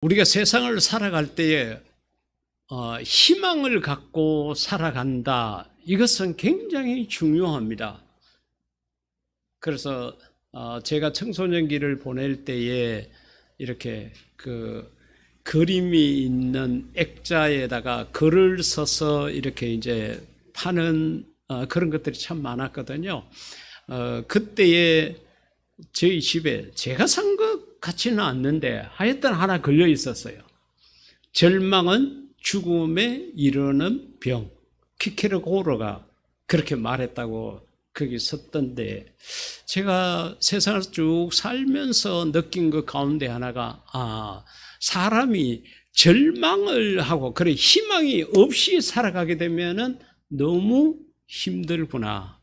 우리가 세상을 살아갈 때에 희망을 갖고 살아간다. 이것은 굉장히 중요합니다. 그래서 제가 청소년기를 보낼 때에 이렇게 그 그림이 있는 액자에다가 글을 써서 이렇게 이제 파는 그런 것들이 참 많았거든요. 그때에 저희 집에 제가 산 것 같지는 않는데 하여튼 하나 걸려 있었어요. 절망은 죽음에 이르는 병. 키케르고르가 그렇게 말했다고 거기 썼던데, 제가 세상을 쭉 살면서 느낀 것 가운데 하나가 사람이 절망을 하고 그래 희망이 없이 살아가게 되면은 너무 힘들구나.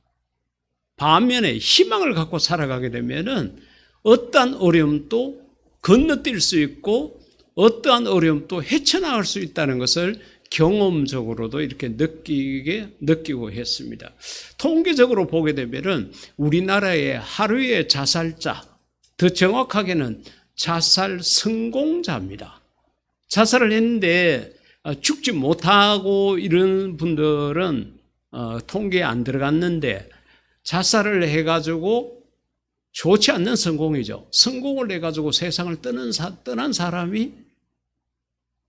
반면에 희망을 갖고 살아가게 되면은 어떠한 어려움도 건너뛸 수 있고 어떠한 어려움도 헤쳐나갈 수 있다는 것을 경험적으로도 이렇게 느끼고 했습니다. 통계적으로 보게 되면은 우리나라의 하루의 자살자, 더 정확하게는 자살 성공자입니다. 자살을 했는데 죽지 못하고 이런 분들은 통계에 안 들어갔는데, 자살을 해가지고 좋지 않는 성공이죠. 성공을 해가지고 세상을 떠난 사람이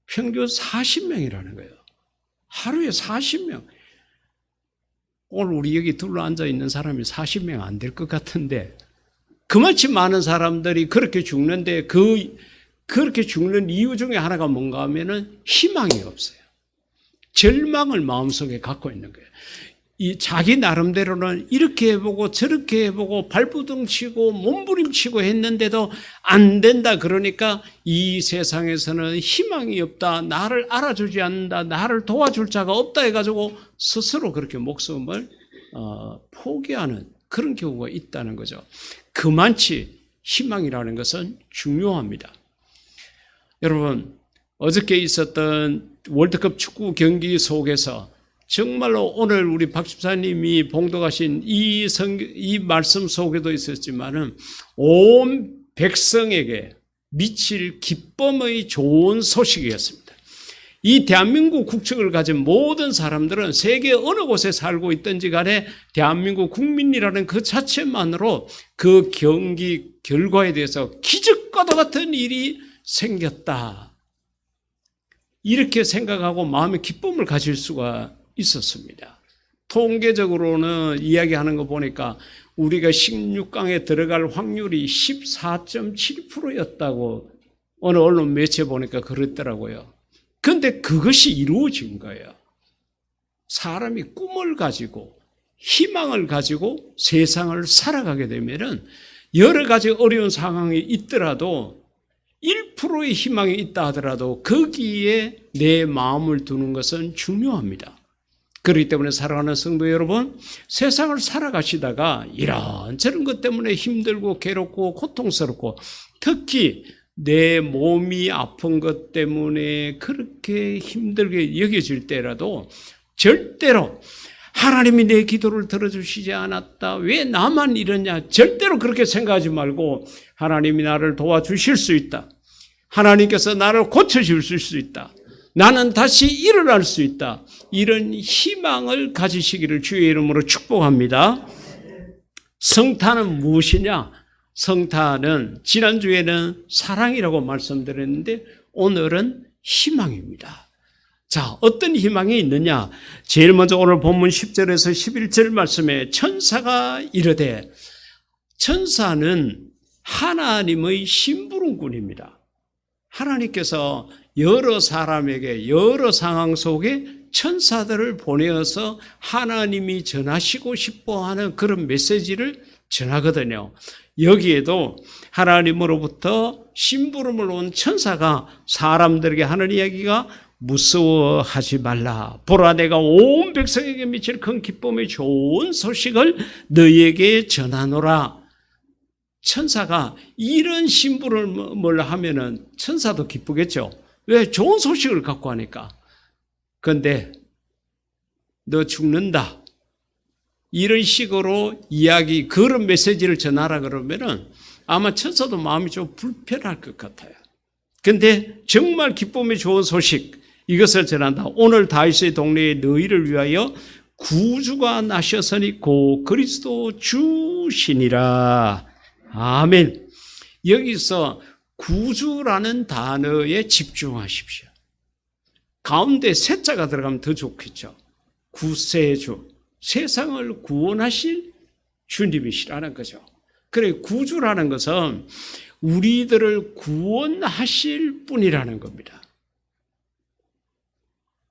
평균 40명이라는 거예요. 하루에 40명. 오늘 우리 여기 둘러앉아 있는 사람이 40명 안 될 것 같은데, 그만치 많은 사람들이 그렇게 죽는데 그렇게 죽는 이유 중에 하나가 뭔가 하면은 희망이 없어요. 절망을 마음속에 갖고 있는 거예요. 이 자기 나름대로는 이렇게 해보고 저렇게 해보고 발부둥치고 몸부림치고 했는데도 안 된다. 그러니까 이 세상에서는 희망이 없다, 나를 알아주지 않는다, 나를 도와줄 자가 없다 해가지고 스스로 그렇게 목숨을 포기하는 그런 경우가 있다는 거죠. 그만치 희망이라는 것은 중요합니다. 여러분, 어저께 있었던 월드컵 축구 경기 속에서 정말로 오늘 우리 박 집사님이 봉독하신 이 말씀 속에도 있었지만은 온 백성에게 미칠 기쁨의 좋은 소식이었습니다. 이 대한민국 국적을 가진 모든 사람들은 세계 어느 곳에 살고 있든지 간에 대한민국 국민이라는 그 자체만으로 그 경기 결과에 대해서 기적과도 같은 일이 생겼다, 이렇게 생각하고 마음의 기쁨을 가질 수가 있었습니다. 통계적으로는 이야기하는 거 보니까 우리가 16강에 들어갈 확률이 14.7%였다고 어느 언론 매체 보니까 그랬더라고요. 그런데 그것이 이루어진 거예요. 사람이 꿈을 가지고 희망을 가지고 세상을 살아가게 되면은 여러 가지 어려운 상황이 있더라도 1%의 희망이 있다 하더라도 거기에 내 마음을 두는 것은 중요합니다. 그렇기 때문에 사랑하는 성도 여러분, 세상을 살아가시다가 이런저런 것 때문에 힘들고 괴롭고 고통스럽고, 특히 내 몸이 아픈 것 때문에 그렇게 힘들게 여겨질 때라도 절대로 하나님이 내 기도를 들어주시지 않았다, 왜 나만 이러냐, 절대로 그렇게 생각하지 말고 하나님이 나를 도와주실 수 있다, 하나님께서 나를 고쳐주실 수 있다, 나는 다시 일어날 수 있다, 이런 희망을 가지시기를 주의 이름으로 축복합니다. 성탄은 무엇이냐? 성탄은 지난주에는 사랑이라고 말씀드렸는데 오늘은 희망입니다. 자, 어떤 희망이 있느냐? 제일 먼저 오늘 본문 10절에서 11절 말씀에 천사가 이르되, 천사는 하나님의 심부름꾼입니다. 하나님께서 여러 사람에게 여러 상황 속에 천사들을 보내어서 하나님이 전하시고 싶어하는 그런 메시지를 전하거든요. 여기에도 하나님으로부터 심부름을 온 천사가 사람들에게 하는 이야기가, 무서워하지 말라, 보라 내가 온 백성에게 미칠 큰 기쁨의 좋은 소식을 너희에게 전하노라. 천사가 이런 심부름을 하면은 천사도 기쁘겠죠. 왜? 좋은 소식을 갖고 하니까. 그런데 너 죽는다, 이런 식으로 이야기, 그런 메시지를 전하라 그러면은 아마 천사도 마음이 좀 불편할 것 같아요. 근데 정말 기쁨이 좋은 소식, 이것을 전한다. 오늘 다윗의 동네에 너희를 위하여 구주가 나셨으니 곧 그리스도 주시니라. 아멘. 여기서 구주라는 단어에 집중하십시오. 가운데 세자가 들어가면 더 좋겠죠. 구세주, 세상을 구원하실 주님이시라는 거죠. 그래, 구주라는 것은 우리들을 구원하실 분이라는 겁니다.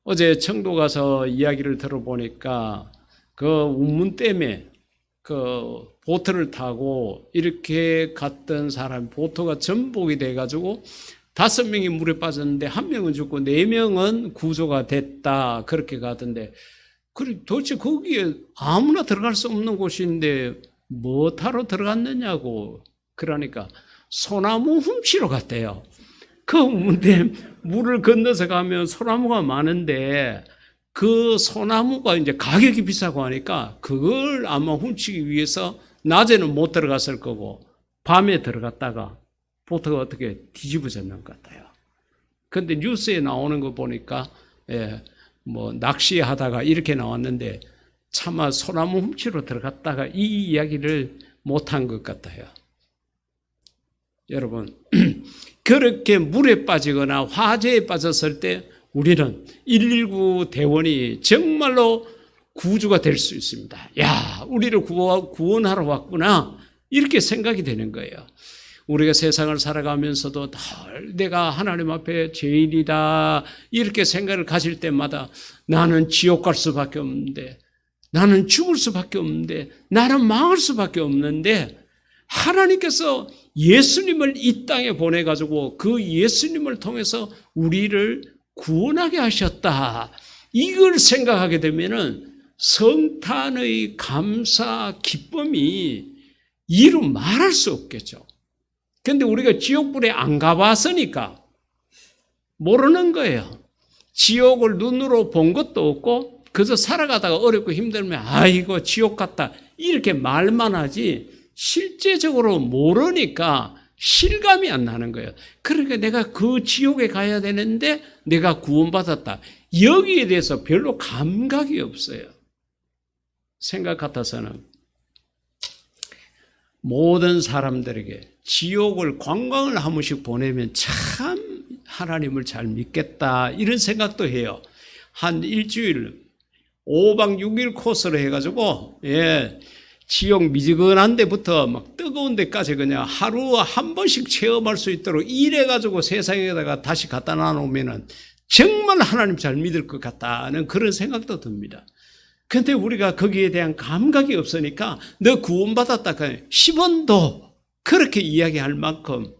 어제 청도 가서 이야기를 들어보니까 그 운문댐에 그 보트를 타고 이렇게 갔던 사람, 보트가 전복이 돼가지고 5명이 물에 빠졌는데 1명은 죽고 4명은 구조가 됐다, 그렇게 가던데, 그래 도대체 거기에 아무나 들어갈 수 없는 곳인데 뭐 타러 들어갔느냐고. 그러니까 소나무 훔치러 갔대요. 그 운문댐 물을 건너서 가면 소나무가 많은데 그 소나무가 이제 가격이 비싸고 하니까 그걸 아마 훔치기 위해서 낮에는 못 들어갔을 거고 밤에 들어갔다가 보트가 어떻게 뒤집어졌는 것 같아요. 근데 뉴스에 나오는 거 보니까 뭐 낚시하다가 이렇게 나왔는데 차마 소나무 훔치러 들어갔다가 이 이야기를 못한 것 같아요. 여러분, 그렇게 물에 빠지거나 화재에 빠졌을 때 우리는 119 대원이 정말로 구주가 될 수 있습니다. 야, 우리를 구원하러 왔구나, 이렇게 생각이 되는 거예요. 우리가 세상을 살아가면서도 늘 내가 하나님 앞에 죄인이다, 이렇게 생각을 가질 때마다 나는 지옥 갈 수밖에 없는데, 나는 죽을 수밖에 없는데, 나는 망할 수밖에 없는데, 하나님께서 예수님을 이 땅에 보내가지고 그 예수님을 통해서 우리를 구원하게 하셨다, 이걸 생각하게 되면은 성탄의 감사 기쁨이 이루 말할 수 없겠죠. 그런데 우리가 지옥불에 안 가봤으니까 모르는 거예요. 지옥을 눈으로 본 것도 없고 그저 살아가다가 어렵고 힘들면 아이고 지옥 같다, 이렇게 말만 하지 실제적으로 모르니까 실감이 안 나는 거예요. 그러니까 내가 그 지옥에 가야 되는데 내가 구원받았다, 여기에 대해서 별로 감각이 없어요. 생각 같아서는 모든 사람들에게 지옥을 관광을 한 번씩 보내면 참 하나님을 잘 믿겠다, 이런 생각도 해요. 한 일주일 5박 6일 코스로 해가지고 지옥 미지근한 데부터 막 뜨거운 데까지 그냥 하루 한 번씩 체험할 수 있도록 이래가지고 세상에다가 다시 갖다 놔놓으면 정말 하나님 잘 믿을 것 같다는 그런 생각도 듭니다. 그런데 우리가 거기에 대한 감각이 없으니까 너 구원받았다, 10원도 그렇게 이야기할 만큼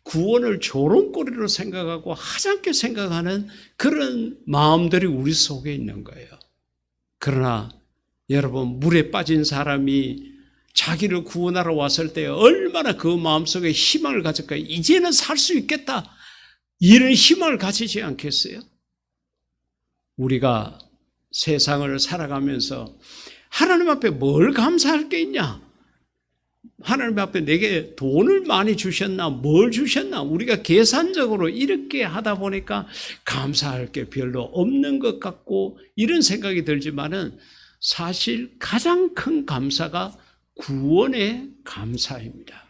구원을 조롱거리로 생각하고 하찮게 생각하는 그런 마음들이 우리 속에 있는 거예요. 그러나 여러분, 물에 빠진 사람이 자기를 구원하러 왔을 때 얼마나 그 마음속에 희망을 가질까요? 이제는 살 수 있겠다, 이런 희망을 가지지 않겠어요? 우리가 세상을 살아가면서 하나님 앞에 뭘 감사할 게 있냐? 하나님 앞에 내게 돈을 많이 주셨나? 뭘 주셨나? 우리가 계산적으로 이렇게 하다 보니까 감사할 게 별로 없는 것 같고 이런 생각이 들지만은 사실 가장 큰 감사가 구원의 감사입니다.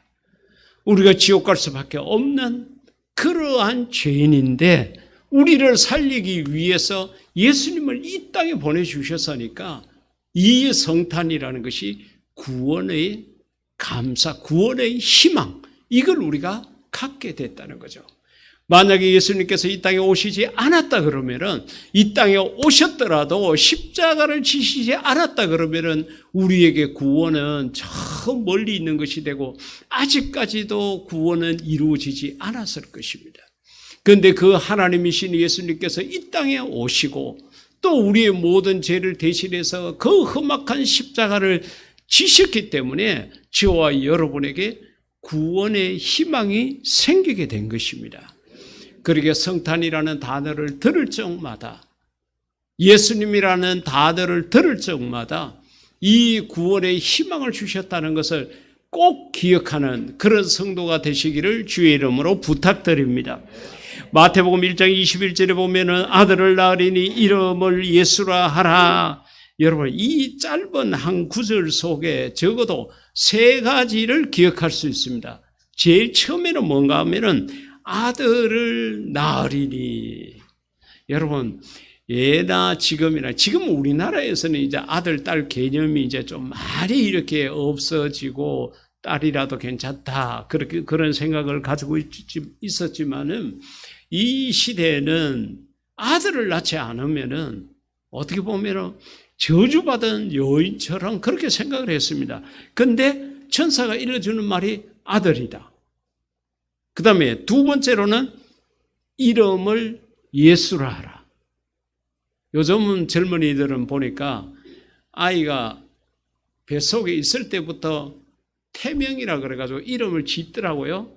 우리가 지옥 갈 수밖에 없는 그러한 죄인인데 우리를 살리기 위해서 예수님을 이 땅에 보내주셨으니까 이 성탄이라는 것이 구원의 감사, 구원의 희망, 이걸 우리가 갖게 됐다는 거죠. 만약에 예수님께서 이 땅에 오시지 않았다 그러면은, 이 땅에 오셨더라도 십자가를 지시지 않았다 그러면은 우리에게 구원은 저 멀리 있는 것이 되고 아직까지도 구원은 이루어지지 않았을 것입니다. 그런데 그 하나님이신 예수님께서 이 땅에 오시고 또 우리의 모든 죄를 대신해서 그 험악한 십자가를 지셨기 때문에 저와 여러분에게 구원의 희망이 생기게 된 것입니다. 그러게 성탄이라는 단어를 들을 적마다, 예수님이라는 단어를 들을 적마다 이 구원의 희망을 주셨다는 것을 꼭 기억하는 그런 성도가 되시기를 주의 이름으로 부탁드립니다. 마태복음 1장 21절에 보면은 아들을 낳으리니 이름을 예수라 하라. 여러분, 이 짧은 한 구절 속에 적어도 세 가지를 기억할 수 있습니다. 제일 처음에는 뭔가 하면은 아들을 낳으리니. 여러분, 예나 지금이나, 지금 우리나라에서는 이제 아들, 딸 개념이 이제 좀 많이 이렇게 없어지고 딸이라도 괜찮다. 그런 생각을 가지고 있었지만은 이 시대에는 아들을 낳지 않으면은 어떻게 보면은 저주받은 여인처럼 그렇게 생각을 했습니다. 근데 천사가 일러주는 말이 아들이다. 그 다음에 두 번째로는 이름을 예수라 하라. 요즘은 젊은이들은 보니까 아이가 뱃속에 있을 때부터 태명이라 그래가지고 이름을 짓더라고요.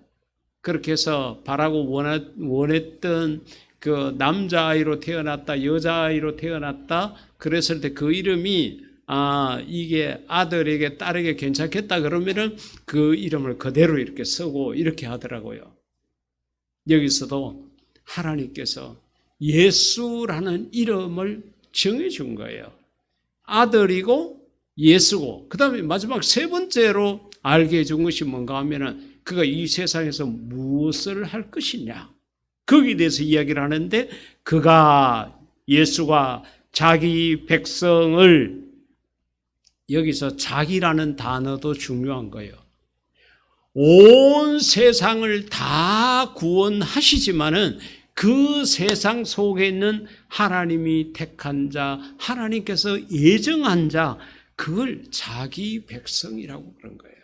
그렇게 해서 바라고 원했던 그 남자아이로 태어났다, 여자아이로 태어났다, 그랬을 때 그 이름이 이게 아들에게 딸에게 괜찮겠다 그러면은 그 이름을 그대로 이렇게 쓰고 이렇게 하더라고요. 여기서도 하나님께서 예수라는 이름을 정해준 거예요. 아들이고 예수고, 그 다음에 마지막 세 번째로 알게 해준 것이 뭔가 하면은 그가 이 세상에서 무엇을 할 것이냐, 거기에 대해서 이야기를 하는데, 그가 예수가 자기 백성을, 여기서 자기라는 단어도 중요한 거예요. 온 세상을 다 구원하시지만은 그 세상 속에 있는 하나님이 택한 자, 하나님께서 예정한 자, 그걸 자기 백성이라고 그런 거예요.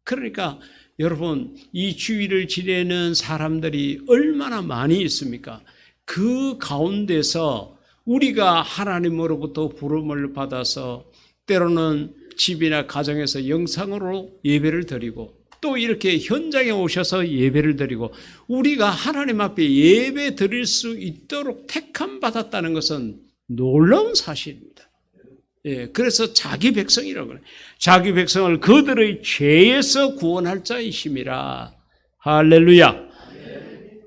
그러니까 여러분, 이 주일을 지내는 사람들이 얼마나 많이 있습니까? 그 가운데서 우리가 하나님으로부터 부름을 받아서 때로는 집이나 가정에서 영상으로 예배를 드리고, 또 이렇게 현장에 오셔서 예배를 드리고, 우리가 하나님 앞에 예배 드릴 수 있도록 택함 받았다는 것은 놀라운 사실입니다. 예, 그래서 자기 백성이라고 그래요. 자기 백성을 그들의 죄에서 구원할 자이심이라. 할렐루야.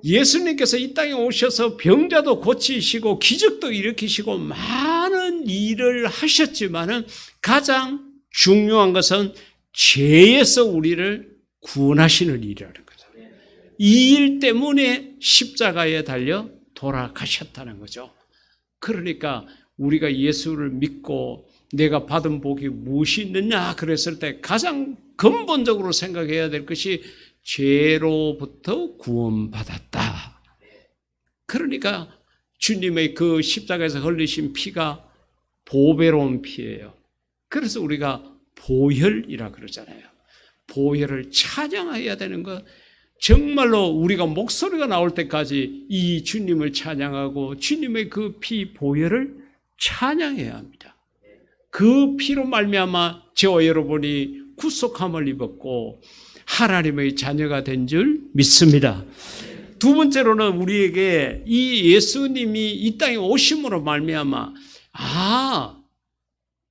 예수님께서 이 땅에 오셔서 병자도 고치시고 기적도 일으키시고 많은 일을 하셨지만은 가장 중요한 것은 죄에서 우리를 구원하시는 일이라는 거죠. 이 일 때문에 십자가에 달려 돌아가셨다는 거죠. 그러니까 우리가 예수를 믿고 내가 받은 복이 무엇이 있느냐 그랬을 때 가장 근본적으로 생각해야 될 것이 죄로부터 구원받았다. 그러니까 주님의 그 십자가에서 흘리신 피가 보배로운 피예요. 그래서 우리가 보혈이라 그러잖아요. 보혈을 찬양해야 되는 것, 정말로 우리가 목소리가 나올 때까지 이 주님을 찬양하고 주님의 그 피 보혈을 찬양해야 합니다. 그 피로 말미암아 저와 여러분이 구속함을 입었고 하나님의 자녀가 된 줄 믿습니다. 두 번째로는 우리에게 이 예수님이 이 땅에 오심으로 말미암아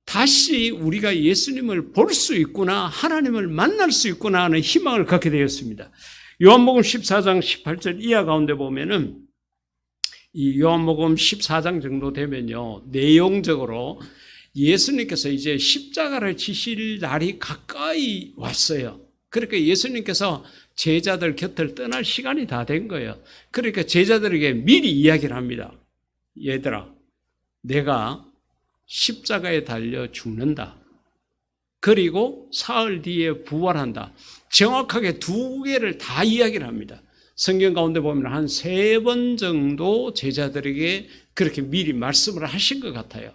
다시 우리가 예수님을 볼 수 있구나, 하나님을 만날 수 있구나 하는 희망을 갖게 되었습니다. 요한복음 14장 18절 이하 가운데 보면은 이 요한복음 14장 정도 되면요, 내용적으로 예수님께서 이제 십자가를 지실 날이 가까이 왔어요. 그러니까 예수님께서 제자들 곁을 떠날 시간이 다 된 거예요. 그러니까 제자들에게 미리 이야기를 합니다. 얘들아, 내가 십자가에 달려 죽는다. 그리고 사흘 뒤에 부활한다. 정확하게 두 개를 다 이야기를 합니다. 성경 가운데 보면 한 3번 정도 제자들에게 그렇게 미리 말씀을 하신 것 같아요.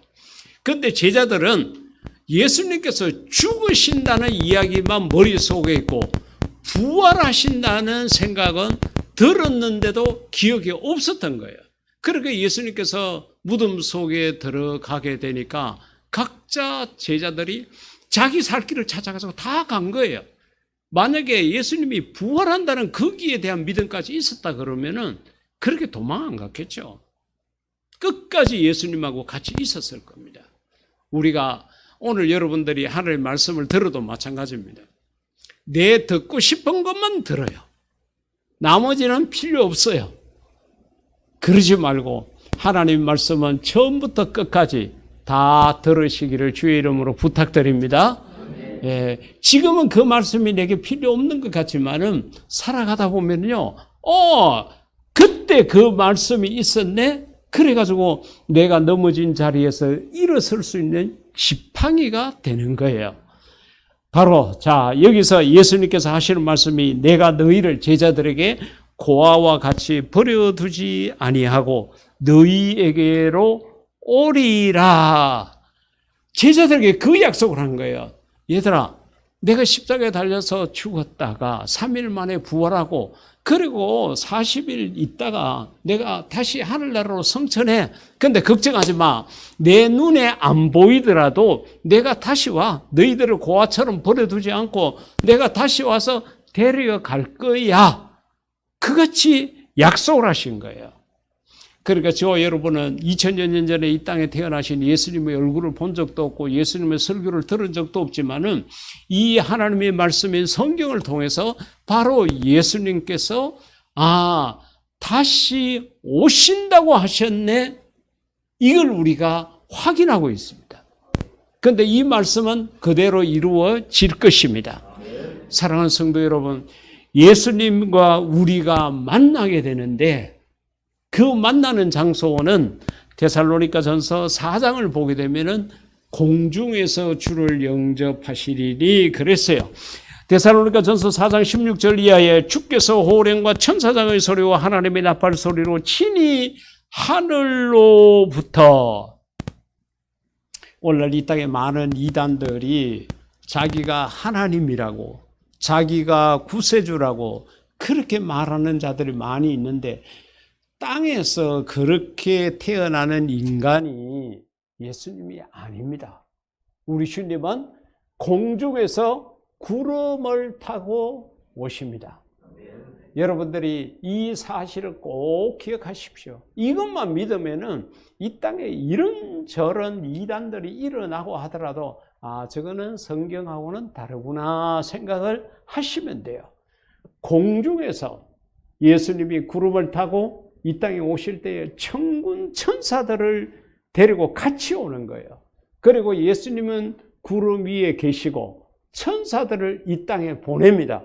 그런데 제자들은 예수님께서 죽으신다는 이야기만 머릿속에 있고 부활하신다는 생각은 들었는데도 기억이 없었던 거예요. 그러니까 예수님께서 무덤 속에 들어가게 되니까 각자 제자들이 자기 살 길을 찾아가서 다 간 거예요. 만약에 예수님이 부활한다는 거기에 대한 믿음까지 있었다 그러면은 그렇게 도망 안 갔겠죠. 끝까지 예수님하고 같이 있었을 겁니다. 우리가 오늘 여러분들이 하나님의 말씀을 들어도 마찬가지입니다. 내 듣고 싶은 것만 들어요. 나머지는 필요 없어요. 그러지 말고 하나님 말씀은 처음부터 끝까지 다 들으시기를 주의 이름으로 부탁드립니다. 예, 지금은 그 말씀이 내게 필요 없는 것 같지만은 살아가다 보면요, 그때 그 말씀이 있었네? 그래가지고 내가 넘어진 자리에서 일어설 수 있는 지팡이가 되는 거예요. 바로, 자, 여기서 예수님께서 하시는 말씀이 내가 너희를 제자들에게 고아와 같이 버려두지 아니하고 너희에게로 오리라. 제자들에게 그 약속을 한 거예요. 얘들아, 내가 십자가에 달려서 죽었다가 3일 만에 부활하고 그리고 40일 있다가 내가 다시 하늘나라로 승천해. 근데 걱정하지 마. 내 눈에 안 보이더라도 내가 다시 와. 너희들을 고아처럼 버려두지 않고 내가 다시 와서 데려갈 거야. 그같이 약속을 하신 거예요. 그러니까 저와 여러분은 2000여 년 전에 이 땅에 태어나신 예수님의 얼굴을 본 적도 없고 예수님의 설교를 들은 적도 없지만은 이 하나님의 말씀인 성경을 통해서 바로 예수님께서 다시 오신다고 하셨네. 이걸 우리가 확인하고 있습니다. 그런데 이 말씀은 그대로 이루어질 것입니다. 사랑하는 성도 여러분, 예수님과 우리가 만나게 되는데 그 만나는 장소는 데살로니가전서 4장을 보게 되면은 공중에서 주를 영접하시리니 그랬어요. 데살로니가전서 4장 16절 이하에 주께서 호령과 천사장의 소리와 하나님의 나팔 소리로 친히 하늘로부터. 오늘 이 땅에 많은 이단들이 자기가 하나님이라고 자기가 구세주라고 그렇게 말하는 자들이 많이 있는데 땅에서 그렇게 태어나는 인간이 예수님이 아닙니다. 우리 주님은 공중에서 구름을 타고 오십니다. 여러분들이 이 사실을 꼭 기억하십시오. 이것만 믿으면은 이 땅에 이런저런 이단들이 일어나고 하더라도 저거는 성경하고는 다르구나 생각을 하시면 돼요. 공중에서 예수님이 구름을 타고 이 땅에 오실 때에 천군 천사들을 데리고 같이 오는 거예요. 그리고 예수님은 구름 위에 계시고 천사들을 이 땅에 보냅니다.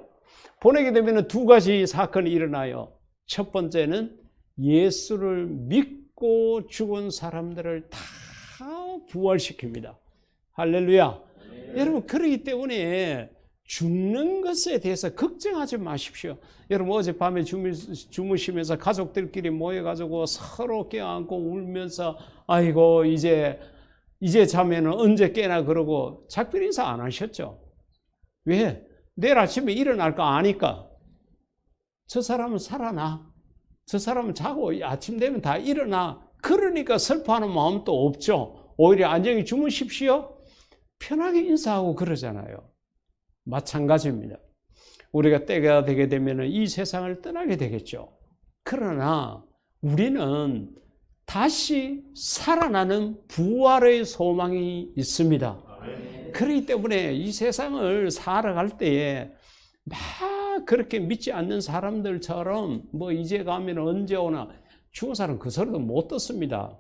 보내게 되면 두 가지 사건이 일어나요. 첫 번째는 예수를 믿고 죽은 사람들을 다 부활시킵니다. 할렐루야. 여러분, 그러기 때문에 죽는 것에 대해서 걱정하지 마십시오. 여러분, 어젯밤에 주무시면서 가족들끼리 모여가지고 서로 껴안고 울면서 아이고 이제 자면은 언제 깨나 그러고 작별 인사 안 하셨죠? 왜? 내일 아침에 일어날 거 아니까. 저 사람은 살아나. 저 사람은 자고 아침 되면 다 일어나. 그러니까 슬퍼하는 마음도 없죠. 오히려 안정히 주무십시오. 편하게 인사하고 그러잖아요. 마찬가지입니다. 우리가 때가 되게 되면 이 세상을 떠나게 되겠죠. 그러나 우리는 다시 살아나는 부활의 소망이 있습니다. 그렇기 때문에 이 세상을 살아갈 때에 막 그렇게 믿지 않는 사람들처럼 뭐 이제 가면 언제 오나 죽은 사람 그 소리도 못 듣습니다.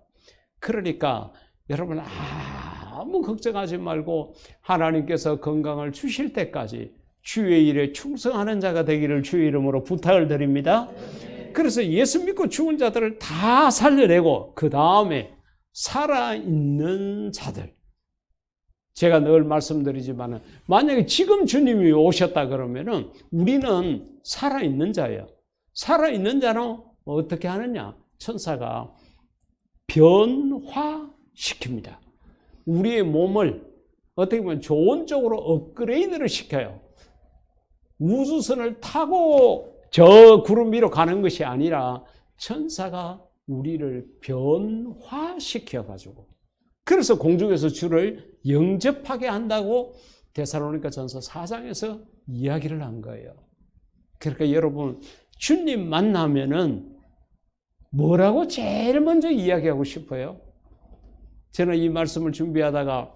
그러니까 여러분 아무 걱정하지 말고 하나님께서 건강을 주실 때까지 주의 일에 충성하는 자가 되기를 주의 이름으로 부탁을 드립니다. 그래서 예수 믿고 죽은 자들을 다 살려내고 그 다음에 살아있는 자들, 제가 늘 말씀드리지만 만약에 지금 주님이 오셨다 그러면은 우리는 살아있는 자예요. 살아있는 자는 어떻게 하느냐? 천사가 변화시킵니다. 우리의 몸을 어떻게 보면 좋은 쪽으로 업그레이드를 시켜요. 우주선을 타고 저 구름 위로 가는 것이 아니라 천사가 우리를 변화시켜가지고 그래서 공중에서 주를 영접하게 한다고 데살로니가전서 4장에서 이야기를 한 거예요. 그러니까 여러분 주님 만나면은 뭐라고 제일 먼저 이야기하고 싶어요? 저는 이 말씀을 준비하다가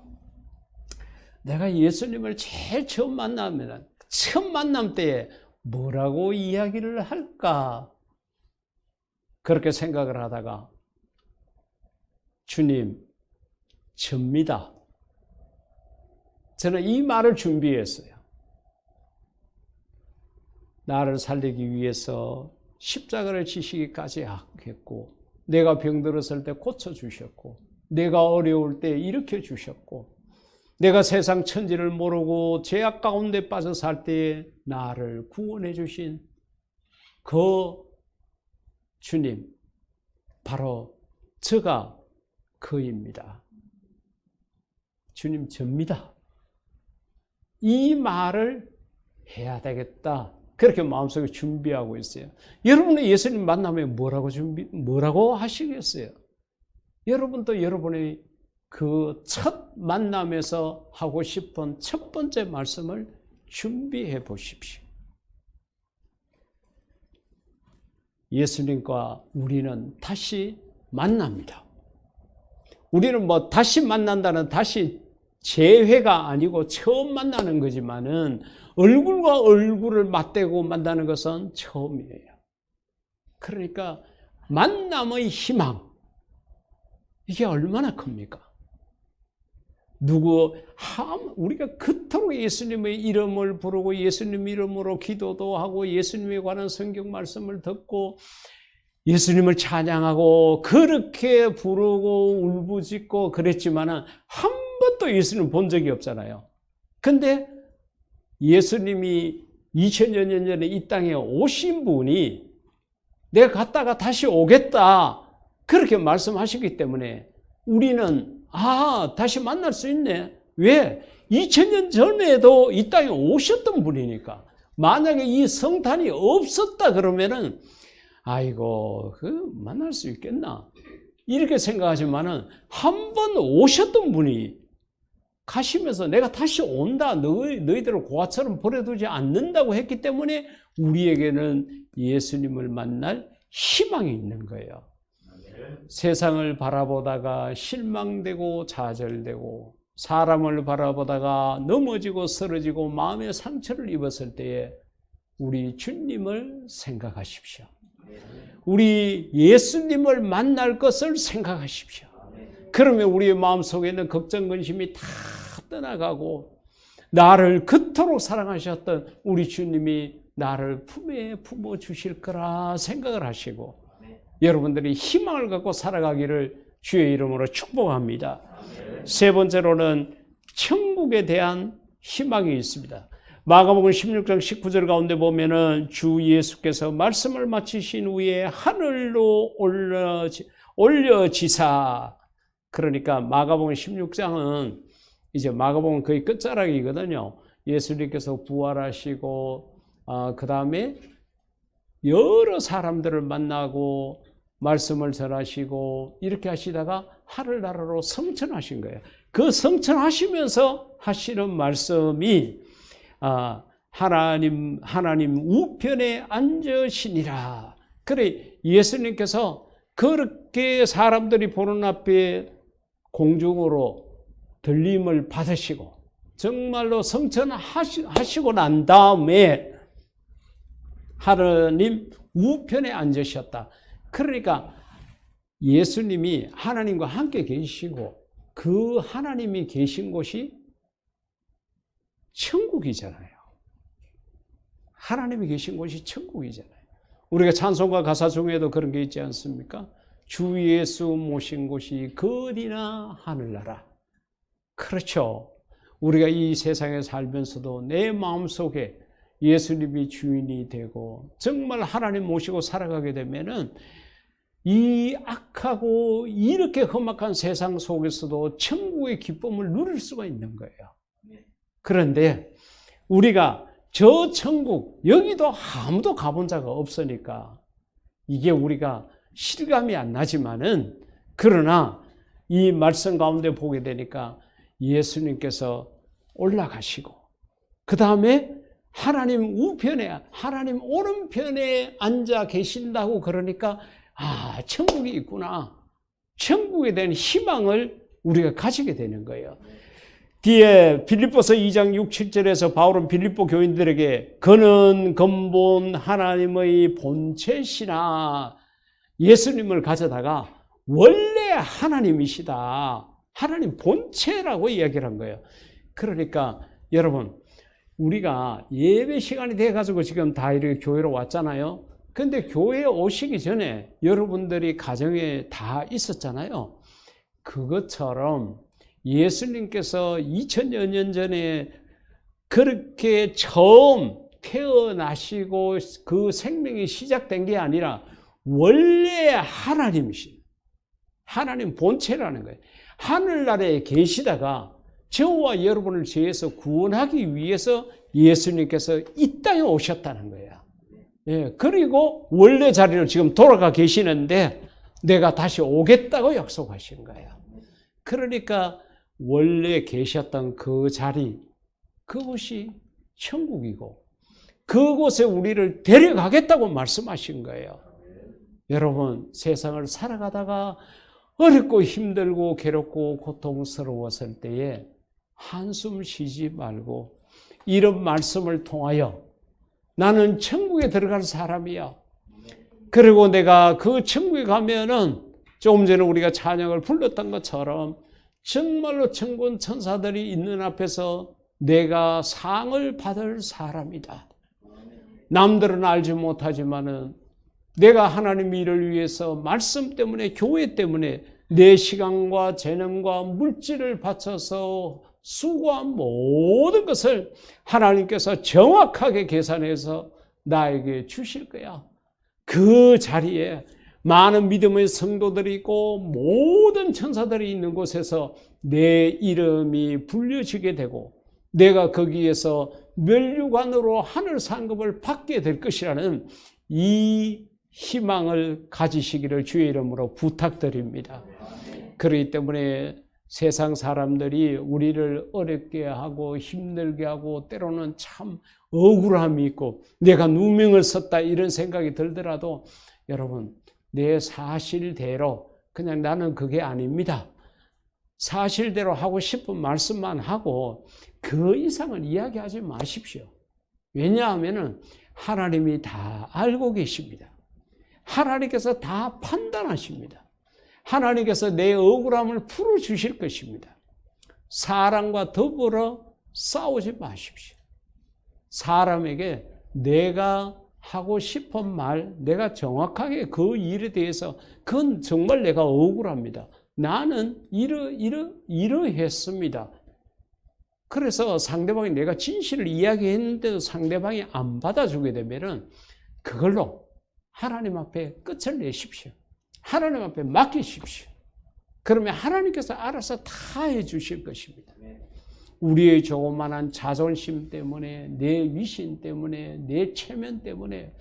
내가 예수님을 제일 처음 만나면 처음 만남 때에 뭐라고 이야기를 할까? 그렇게 생각을 하다가 주님, 접니다. 저는 이 말을 준비했어요. 나를 살리기 위해서 십자가를 지시기까지 했고, 내가 병들었을 때 고쳐주셨고, 내가 어려울 때 일으켜 주셨고, 내가 세상 천지를 모르고 죄악 가운데 빠져 살 때에 나를 구원해 주신 그 주님, 바로 저가 그입니다. 주님, 접니다. 이 말을 해야 되겠다. 그렇게 마음속에 준비하고 있어요. 여러분은 예수님 만나면 뭐라고 하시겠어요? 여러분도 여러분의 그 첫 만남에서 하고 싶은 첫 번째 말씀을 준비해 보십시오. 예수님과 우리는 다시 만납니다. 우리는 다시 만난다는 다시 재회가 아니고 처음 만나는 거지만은 얼굴과 얼굴을 맞대고 만나는 것은 처음이에요. 그러니까 만남의 희망, 이게 얼마나 큽니까? 우리가 그토록 예수님의 이름을 부르고 예수님 이름으로 기도도 하고 예수님에 관한 성경 말씀을 듣고 예수님을 찬양하고 그렇게 부르고 울부짖고 그랬지만은 한 번도 예수님 본 적이 없잖아요. 근데 예수님이 2000여 년 전에 이 땅에 오신 분이 내가 갔다가 다시 오겠다 그렇게 말씀하시기 때문에 우리는 다시 만날 수 있네. 왜? 2000년 전에도 이 땅에 오셨던 분이니까. 만약에 이 성탄이 없었다 그러면은 아이고 만날 수 있겠나 이렇게 생각하지만은 한 번 오셨던 분이 가시면서 내가 다시 온다, 너희들을 고아처럼 버려두지 않는다고 했기 때문에 우리에게는 예수님을 만날 희망이 있는 거예요. 세상을 바라보다가 실망되고 좌절되고 사람을 바라보다가 넘어지고 쓰러지고 마음의 상처를 입었을 때에 우리 주님을 생각하십시오. 우리 예수님을 만날 것을 생각하십시오. 그러면 우리의 마음속에는 걱정, 근심이 다 떠나가고 나를 그토록 사랑하셨던 우리 주님이 나를 품에 품어주실 거라 생각을 하시고 여러분들이 희망을 갖고 살아가기를 주의 이름으로 축복합니다. 세 번째로는 천국에 대한 희망이 있습니다. 마가복음 16장 19절 가운데 보면은 주 예수께서 말씀을 마치신 후에 하늘로 올려지사, 그러니까 마가복음 16장은 이제 마가복음 거의 끝자락이거든요. 예수님께서 부활하시고 그 다음에 여러 사람들을 만나고 말씀을 전하시고 이렇게 하시다가 하늘나라로 성천하신 거예요. 그 성천하시면서 하시는 말씀이 하나님 우편에 앉으시니라. 그래 예수님께서 그렇게 사람들이 보는 앞에 공중으로 들림을 받으시고 정말로 성천하시고 난 다음에 하나님 우편에 앉으셨다. 그러니까 예수님이 하나님과 함께 계시고 그 하나님이 계신 곳이 천국이잖아요. 하나님이 계신 곳이 천국이잖아요. 우리가 찬송가 가사 중에도 그런 게 있지 않습니까? 주 예수 모신 곳이 거디나 하늘나라. 그렇죠. 우리가 이 세상에 살면서도 내 마음속에 예수님이 주인이 되고 정말 하나님 모시고 살아가게 되면은 이 악하고 이렇게 험악한 세상 속에서도 천국의 기쁨을 누릴 수가 있는 거예요. 그런데 우리가 저 천국, 여기도 아무도 가본 자가 없으니까 이게 우리가 실감이 안 나지만은 그러나 이 말씀 가운데 보게 되니까 예수님께서 올라가시고 그 다음에 하나님 우편에, 하나님 오른편에 앉아 계신다고 그러니까 천국이 있구나. 천국에 대한 희망을 우리가 가지게 되는 거예요. 뒤에 빌립보서 2장 6, 7절에서 바울은 빌립보 교인들에게 그는 근본 하나님의 본체시나 예수님을 가져다가 원래 하나님이시다. 하나님 본체라고 이야기를 한 거예요. 그러니까 여러분, 우리가 예배 시간이 돼가지고 지금 다 이렇게 교회로 왔잖아요. 근데 교회에 오시기 전에 여러분들이 가정에 다 있었잖아요. 그것처럼 예수님께서 2000여 년 전에 그렇게 처음 태어나시고 그 생명이 시작된 게 아니라 원래 하나님이신, 하나님 본체라는 거예요. 하늘나라에 계시다가 저와 여러분을 죄에서 구원하기 위해서 예수님께서 이 땅에 오셨다는 거예요. 예, 그리고 원래 자리로 지금 돌아가 계시는데 내가 다시 오겠다고 약속하신 거예요. 그러니까 원래 계셨던 그 자리, 그곳이 천국이고 그곳에 우리를 데려가겠다고 말씀하신 거예요. 여러분, 세상을 살아가다가 어렵고 힘들고 괴롭고 고통스러웠을 때에 한숨 쉬지 말고 이런 말씀을 통하여 나는 천국에 들어갈 사람이야. 그리고 내가 그 천국에 가면은 조금 전에 우리가 찬양을 불렀던 것처럼 정말로 천군 천사들이 있는 앞에서 내가 상을 받을 사람이다. 남들은 알지 못하지만은 내가 하나님 일을 위해서 말씀 때문에, 교회 때문에 내 시간과 재능과 물질을 바쳐서 수고한 모든 것을 하나님께서 정확하게 계산해서 나에게 주실 거야. 그 자리에 많은 믿음의 성도들이 있고 모든 천사들이 있는 곳에서 내 이름이 불려지게 되고 내가 거기에서 면류관으로 하늘 상급을 받게 될 것이라는 이 희망을 가지시기를 주의 이름으로 부탁드립니다. 그렇기 때문에 세상 사람들이 우리를 어렵게 하고 힘들게 하고 때로는 참 억울함이 있고 내가 누명을 썼다 이런 생각이 들더라도 여러분, 내 사실대로 그냥 나는 그게 아닙니다. 사실대로 하고 싶은 말씀만 하고 그 이상은 이야기하지 마십시오. 왜냐하면 하나님이 다 알고 계십니다. 하나님께서 다 판단하십니다. 하나님께서 내 억울함을 풀어주실 것입니다. 사람과 더불어 싸우지 마십시오. 사람에게 내가 하고 싶은 말, 내가 정확하게 그 일에 대해서 그건 정말 내가 억울합니다. 나는 이러했습니다. 그래서 상대방이 내가 진실을 이야기했는데도 상대방이 안 받아주게 되면은 그걸로 하나님 앞에 끝을 내십시오. 하나님 앞에 맡기십시오. 그러면 하나님께서 알아서 다 해주실 것입니다. 우리의 조그만한 자존심 때문에, 내 위신 때문에, 내 체면 때문에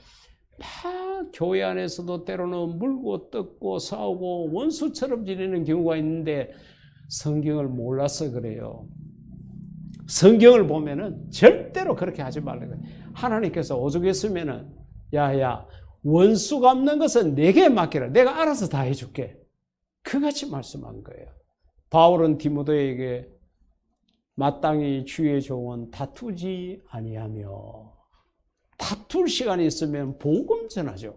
다 교회 안에서도 때로는 물고 뜯고 싸우고 원수처럼 지내는 경우가 있는데 성경을 몰라서 그래요. 성경을 보면은 절대로 그렇게 하지 말라고. 하나님께서 오죽했으면은 야야 원수 갚는 것은 내게 맡기라. 내가 알아서 다 해줄게. 그같이 말씀한 거예요. 바울은 디모데에게 마땅히 주의 종은 다투지 아니하며, 다툴 시간이 있으면 복음 전하죠.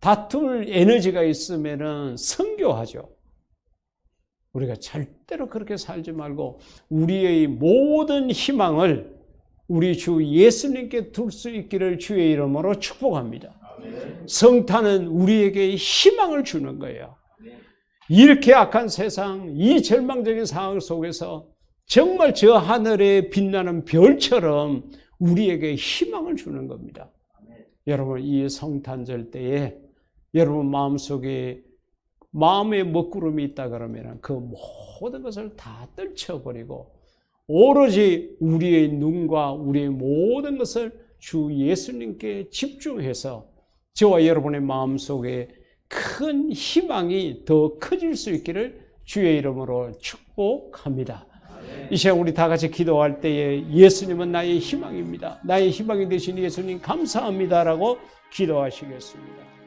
다툴 에너지가 있으면은 선교하죠. 우리가 절대로 그렇게 살지 말고 우리의 모든 희망을 우리 주 예수님께 둘 수 있기를 주의 이름으로 축복합니다. 성탄은 우리에게 희망을 주는 거예요. 이렇게 악한 세상, 이 절망적인 상황 속에서 정말 저 하늘에 빛나는 별처럼 우리에게 희망을 주는 겁니다. 여러분, 이 성탄절 때에 여러분 마음속에 마음의 먹구름이 있다 그러면 그 모든 것을 다 떨쳐버리고 오로지 우리의 눈과 우리의 모든 것을 주 예수님께 집중해서 저와 여러분의 마음속에 큰 희망이 더 커질 수 있기를 주의 이름으로 축복합니다. 이 시간 우리 다 같이 기도할 때에 예수님은 나의 희망입니다. 나의 희망이 되신 예수님 감사합니다라고 기도하시겠습니다.